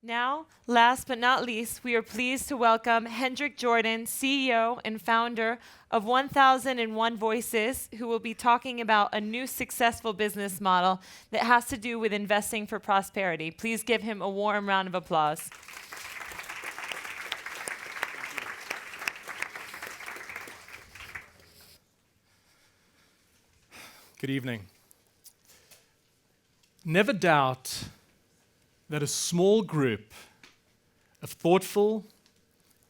Now, last but not least, we are pleased to welcome Hendrik Jordaan, CEO and founder of 1001 Voices, who will be talking about a new successful business model that has to do with investing for prosperity. Please give him a warm round of applause. Good evening. Never doubt that a small group of thoughtful,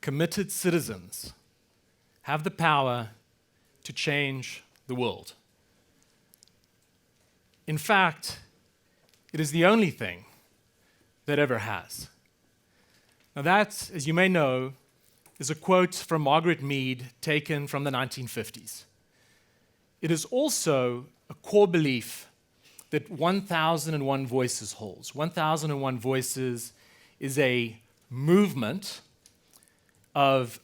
committed citizens have the power to change the world. In fact, it is the only thing that ever has. Now that, as you may know, is a quote from Margaret Mead taken from the 1950s. It is also a core belief that 1001 Voices holds. 1001 Voices is a movement of,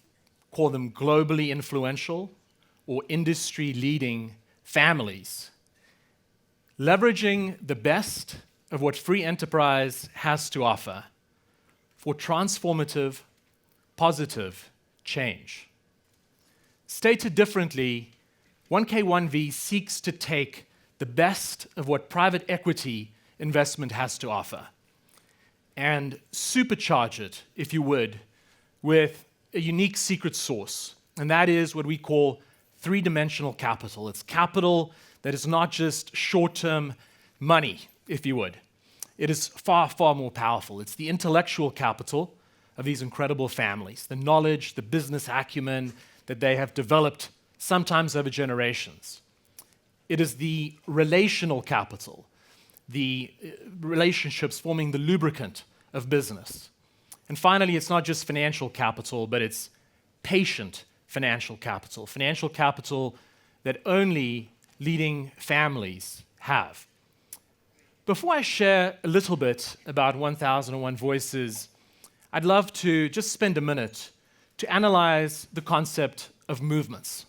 call them globally influential or industry-leading families, leveraging the best of what free enterprise has to offer for transformative, positive change. Stated differently, 1K1V seeks to take the best of what private equity investment has to offer and supercharge it, if you would, with a unique secret sauce. And that is what we call three-dimensional capital. It's capital that is not just short-term money, if you would. It is far, far more powerful. It's the intellectual capital of these incredible families, the knowledge, the business acumen that they have developed sometimes over generations. It is the relational capital, the relationships forming the lubricant of business. And finally, it's not just financial capital, but it's patient financial capital that only leading families have. Before I share a little bit about 1001 Voices, I'd love to just spend a minute to analyze the concept of movements.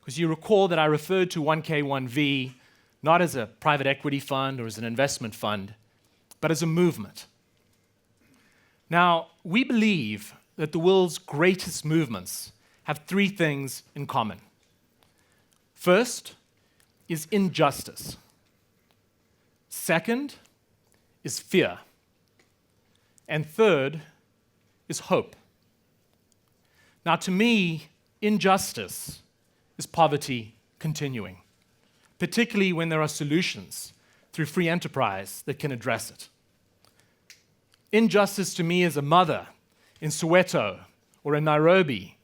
Because you recall that I referred to 1K1V not as a private equity fund or as an investment fund, but as a movement. Now, we believe that the world's greatest movements have three things in common. First is injustice. Second is fear. And third is hope. Now, to me, injustice is poverty continuing, particularly when there are solutions through free enterprise that can address it. Injustice to me is a mother in Soweto or in Nairobi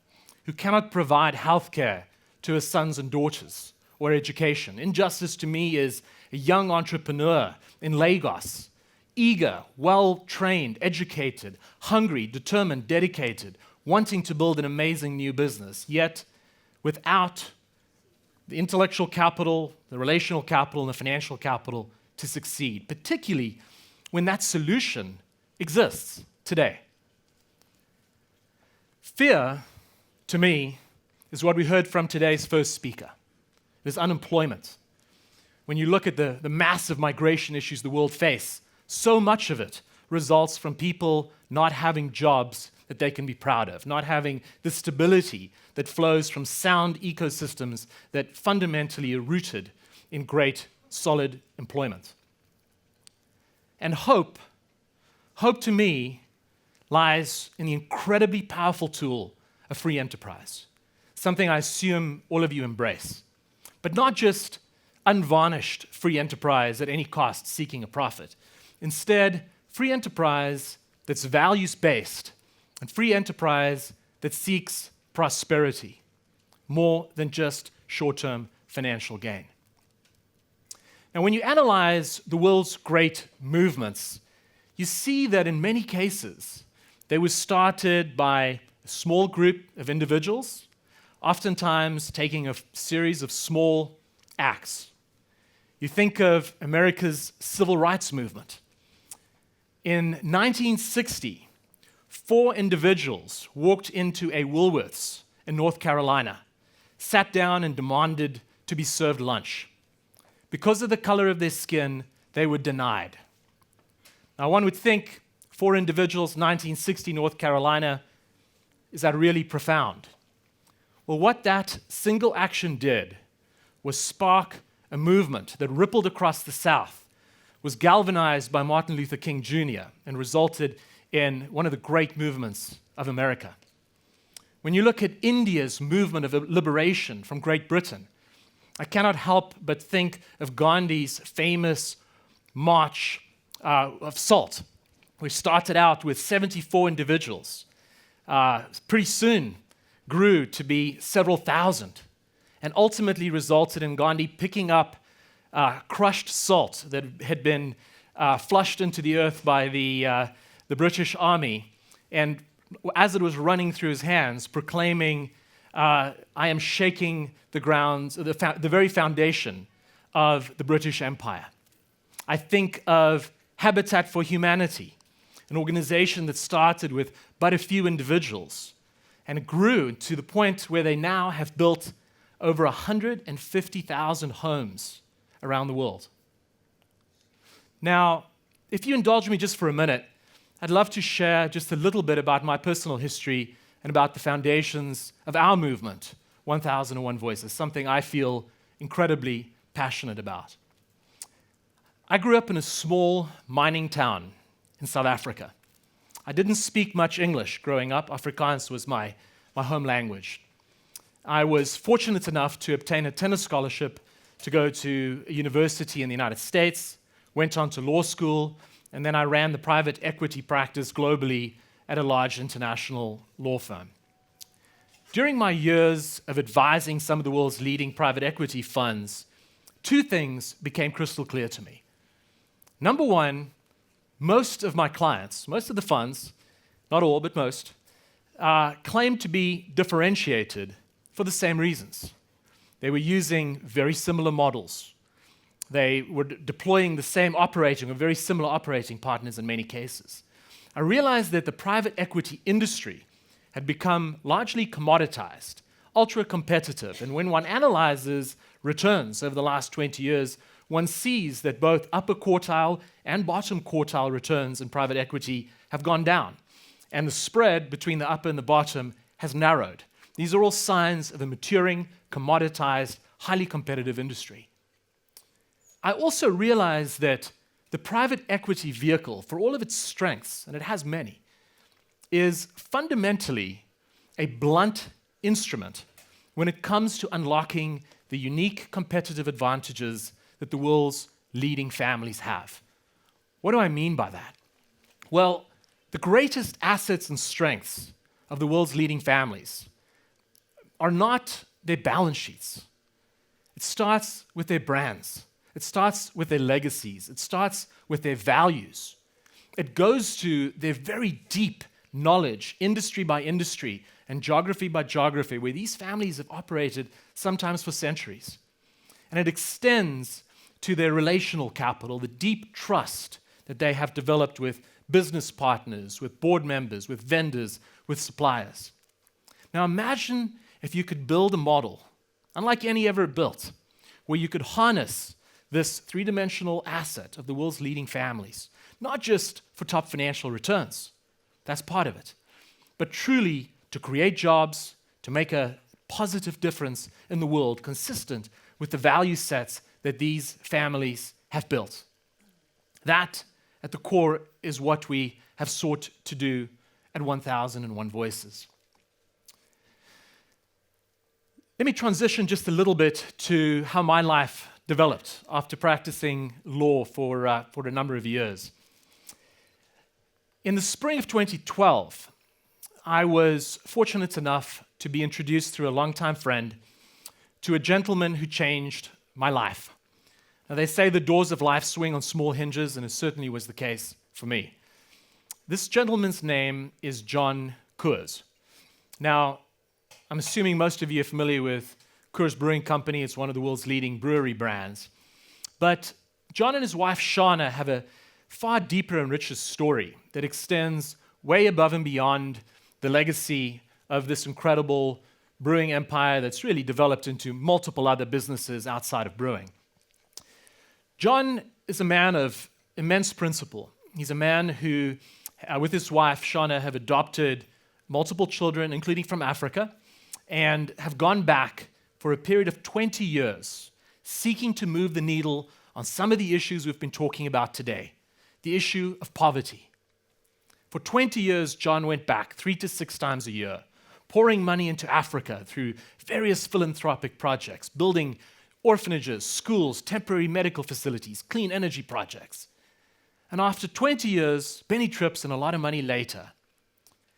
who cannot provide healthcare to her sons and daughters or education. Injustice to me is a young entrepreneur in Lagos, eager, well-trained, educated, hungry, determined, dedicated, wanting to build an amazing new business, yet without the intellectual capital, the relational capital, and the financial capital to succeed, particularly when that solution exists today. Fear, to me, is what we heard from today's first speaker. It is unemployment. When you look at the massive migration issues the world faces, so much of it results from people not having jobs that they can be proud of, not having the stability that flows from sound ecosystems that fundamentally are rooted in great, solid employment. And hope to me, lies in the incredibly powerful tool of free enterprise, something I assume all of you embrace. But not just unvarnished free enterprise at any cost seeking a profit. Instead, free enterprise that's values-based and free enterprise that seeks prosperity more than just short-term financial gain. Now, when you analyze the world's great movements, you see that in many cases, they were started by a small group of individuals, oftentimes taking a series of small acts. You think of America's civil rights movement. In 1960, 4 individuals walked into a Woolworths in North Carolina, sat down and demanded to be served lunch. Because of the color of their skin, they were denied. Now, one would think 4 individuals, 1960, North Carolina. Is that really profound? Well, what that single action did was spark a movement that rippled across the South, was galvanized by Martin Luther King Jr., and resulted in one of the great movements of America. When you look at India's movement of liberation from Great Britain, I cannot help but think of Gandhi's famous March of Salt, which started out with 74 individuals. Pretty soon grew to be several thousand, and ultimately resulted in Gandhi picking up crushed salt that had been flushed into the earth by the British Army, and as it was running through his hands, proclaiming, I am shaking the grounds, the very foundation of the British Empire. I think of Habitat for Humanity, an organization that started with but a few individuals, and it grew to the point where they now have built over 150,000 homes around the world. Now, if you indulge me just for a minute, I'd love to share just a little bit about my personal history and about the foundations of our movement, 1001 Voices, something I feel incredibly passionate about. I grew up in a small mining town in South Africa. I didn't speak much English growing up. Afrikaans was my home language. I was fortunate enough to obtain a tennis scholarship to go to a university in the United States, went on to law school, and then I ran the private equity practice globally at a large international law firm. During my years of advising some of the world's leading private equity funds, 2 things became crystal clear to me. Number one, most of my clients, most of the funds, not all, but most, claimed to be differentiated for the same reasons. They were using very similar models. They were deploying the same operating or very similar operating partners in many cases. I realized that the private equity industry had become largely commoditized, ultra-competitive, and when one analyzes returns over the last 20 years, one sees that both upper quartile and bottom quartile returns in private equity have gone down, and the spread between the upper and the bottom has narrowed. These are all signs of a maturing, commoditized, highly competitive industry. I also realized that the private equity vehicle, for all of its strengths, and it has many, is fundamentally a blunt instrument when it comes to unlocking the unique competitive advantages that the world's leading families have. What do I mean by that? Well, the greatest assets and strengths of the world's leading families are not their balance sheets. It starts with their brands. It starts with their legacies. It starts with their values. It goes to their very deep knowledge, industry by industry and geography by geography, where these families have operated sometimes for centuries. And it extends to their relational capital, the deep trust that they have developed with business partners, with board members, with vendors, with suppliers. Now imagine if you could build a model, unlike any ever built, where you could harness this 3-dimensional asset of the world's leading families, not just for top financial returns, that's part of it, but truly to create jobs, to make a positive difference in the world consistent with the value sets that these families have built. That, at the core, is what we have sought to do at 1001 Voices. Let me transition just a little bit to how my life developed after practicing law for a number of years. In the spring of 2012, I was fortunate enough to be introduced through a longtime friend to a gentleman who changed my life. Now, they say the doors of life swing on small hinges, and it certainly was the case for me. This gentleman's name is John Coors. Now, I'm assuming most of you are familiar with Coors Brewing Company. It's one of the world's leading brewery brands. But John and his wife, Shauna, have a far deeper and richer story that extends way above and beyond the legacy of this incredible brewing empire that's really developed into multiple other businesses outside of brewing. John is a man of immense principle. He's a man who with his wife, Shauna, have adopted multiple children, including from Africa, and have gone back for a period of 20 years, seeking to move the needle on some of the issues we've been talking about today, the issue of poverty. For 20 years, John went back 3 to 6 times a year, pouring money into Africa through various philanthropic projects, building orphanages, schools, temporary medical facilities, clean energy projects. And after 20 years, many trips and a lot of money later,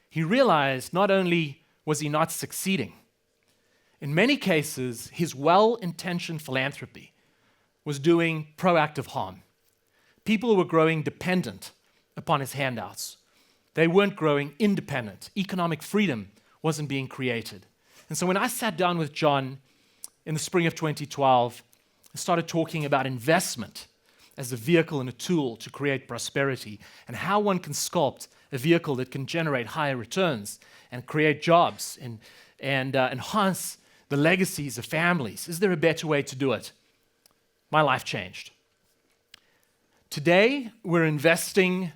he realized not only was he not succeeding, in many cases, his well-intentioned philanthropy was doing proactive harm. People were growing dependent upon his handouts. They weren't growing independent. Economic freedom wasn't being created. And so when I sat down with John in the spring of 2012, I started talking about investment as a vehicle and a tool to create prosperity, and how one can sculpt a vehicle that can generate higher returns and create jobs and enhance the legacies of families. Is there a better way to do it? My life changed. Today, I'm investing,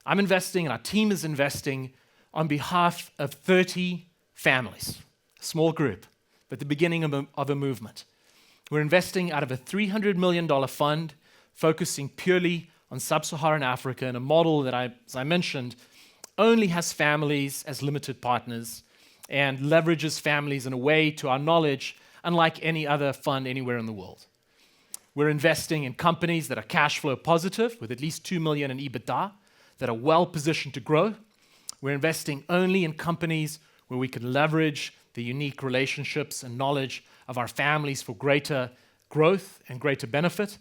and our team is investing on behalf of 30 families, a small group, but the beginning of a movement. We're investing out of a $300 million fund, focusing purely on Sub-Saharan Africa in a model that, as I mentioned, only has families as limited partners and leverages families in a way, to our knowledge, unlike any other fund anywhere in the world. We're investing in companies that are cash flow positive with at least 2 million in EBITDA, that are well positioned to grow. We're investing only in companies where we can leverage the unique relationships and knowledge of our families for greater growth and greater benefit.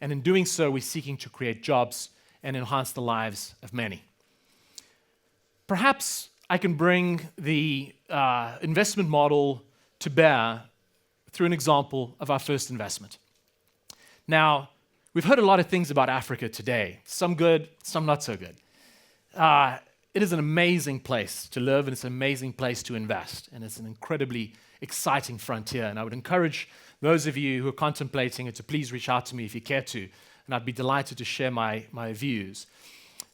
And in doing so, we're seeking to create jobs and enhance the lives of many. Perhaps I can bring the investment model to bear through an example of our first investment. Now, we've heard a lot of things about Africa today, some good, some not so good. It is an amazing place to live, and it's an amazing place to invest, and it's an incredibly exciting frontier. And I would encourage those of you who are contemplating it to please reach out to me if you care to, and I'd be delighted to share my views.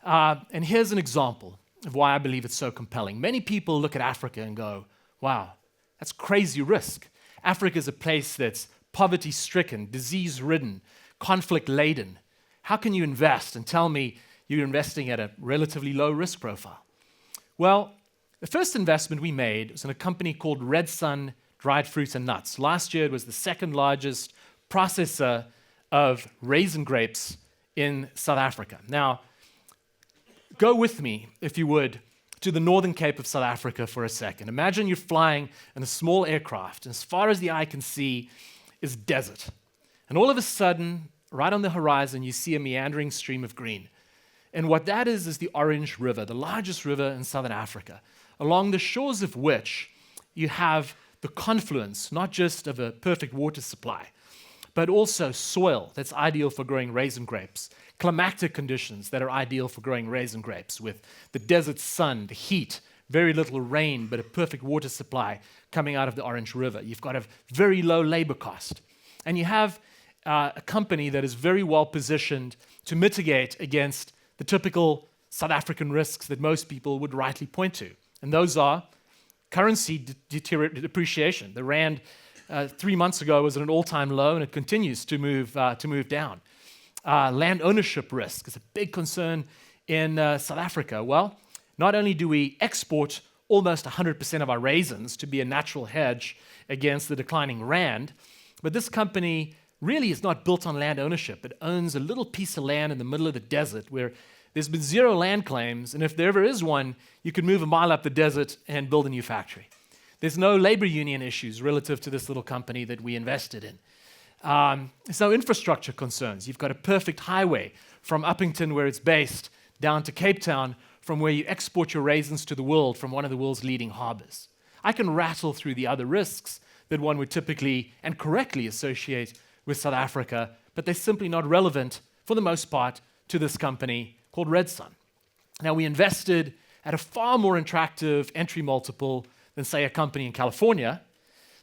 And here's an example of why I believe it's so compelling. Many people look at Africa and go, wow, that's crazy risk. Africa is a place that's poverty-stricken, disease-ridden, conflict-laden. How can you invest and tell me you're investing at a relatively low risk profile? Well, the first investment we made was in a company called Red Sun Dried Fruits and Nuts. Last year, it was the second largest processor of raisin grapes in South Africa. Now, go with me, if you would, to the northern Cape of South Africa for a second. Imagine you're flying in a small aircraft, and as far as the eye can see is desert. And all of a sudden, right on the horizon, you see a meandering stream of green. And what that is the Orange River, the largest river in southern Africa, along the shores of which you have the confluence, not just of a perfect water supply, but also soil that's ideal for growing raisin grapes, climatic conditions that are ideal for growing raisin grapes, with the desert sun, the heat, very little rain, but a perfect water supply coming out of the Orange River. You've got a very low labor cost. And you have a company that is very well positioned to mitigate against the typical South African risks that most people would rightly point to. And those are currency depreciation. The rand 3 months ago was at an all-time low, and it continues to move down. Land ownership risk is a big concern in South Africa. Well, not only do we export almost 100% of our raisins to be a natural hedge against the declining rand, but this company really is not built on land ownership. It owns a little piece of land in the middle of the desert where there's been zero land claims, and if there ever is one, you could move a mile up the desert and build a new factory. There's no labor union issues relative to this little company that we invested in. There's no infrastructure concerns. You've got a perfect highway from Uppington, where it's based, down to Cape Town, from where you export your raisins to the world from one of the world's leading harbors. I can rattle through the other risks that one would typically and correctly associate with South Africa, but they're simply not relevant, for the most part, to this company called Red Sun. Now, we invested at a far more attractive entry multiple than, say, a company in California,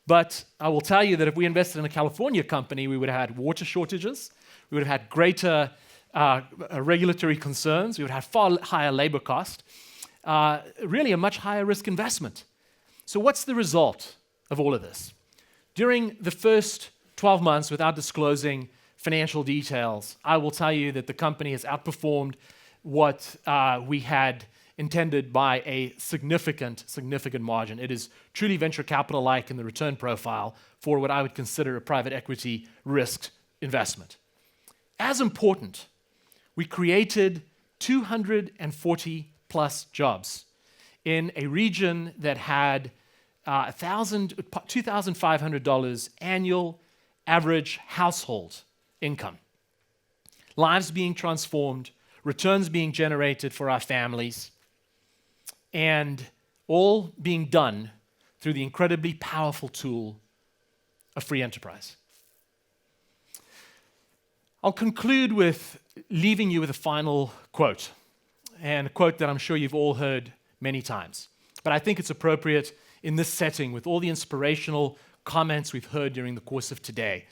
but I will tell you that if we invested in a California company, we would have had water shortages, we would have had greater regulatory concerns. We would have far higher labor cost, really a much higher risk investment. So what's the result of all of this? During the first 12 months, without disclosing financial details, I will tell you that the company has outperformed what we had intended by a significant margin. It is truly venture capital-like in the return profile for what I would consider a private equity risked investment. As important, we created 240 plus jobs in a region that had $2,500 annual average household income. Lives being transformed, returns being generated for our families, and all being done through the incredibly powerful tool of free enterprise. I'll conclude with leaving you with a final quote, and a quote that I'm sure you've all heard many times. But I think it's appropriate in this setting with all the inspirational comments we've heard during the course of today.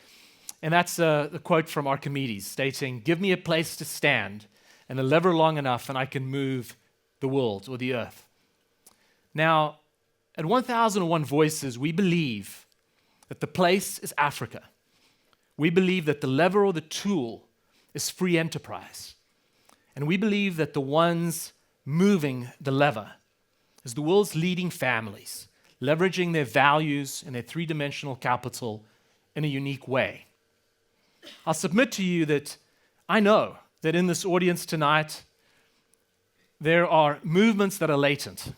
And that's the quote from Archimedes stating, "Give me a place to stand and a lever long enough and I can move the world or the earth." Now, at 1001 Voices, we believe that the place is Africa. We believe that the lever or the tool is free enterprise. And we believe that the ones moving the lever is the world's leading families, leveraging their values and their three-dimensional capital in a unique way. I'll submit to you that I know that in this audience tonight, there are movements that are latent.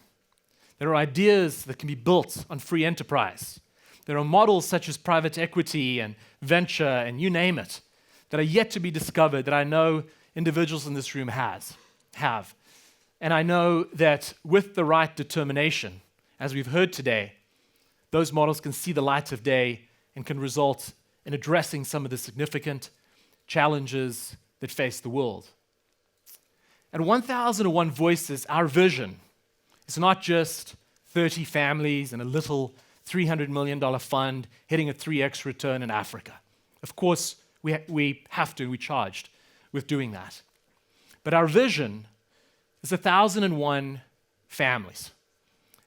There are ideas that can be built on free enterprise. There are models such as private equity and venture and you name it that are yet to be discovered that I know individuals in this room have. And I know that with the right determination, as we've heard today, those models can see the light of day and can result in addressing some of the significant challenges that face the world. At 1001 Voices, our vision is not just 30 families and a little $300 million fund hitting a 3x return in Africa. Of course, we have to, we're charged with doing that. But our vision is 1,001 families.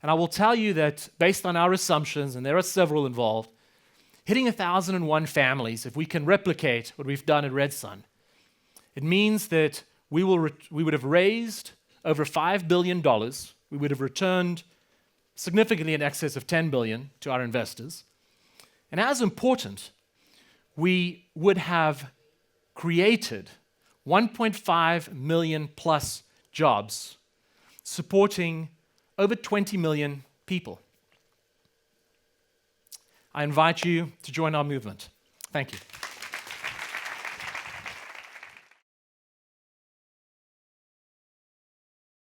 And I will tell you that based on our assumptions, and there are several involved, hitting 1,001 families, if we can replicate what we've done at Red Sun, it means that we would have raised over $5 billion. We would have returned significantly in excess of $10 billion to our investors. And as important, we would have created 1.5 million plus jobs supporting over 20 million people. I invite you to join our movement. Thank you.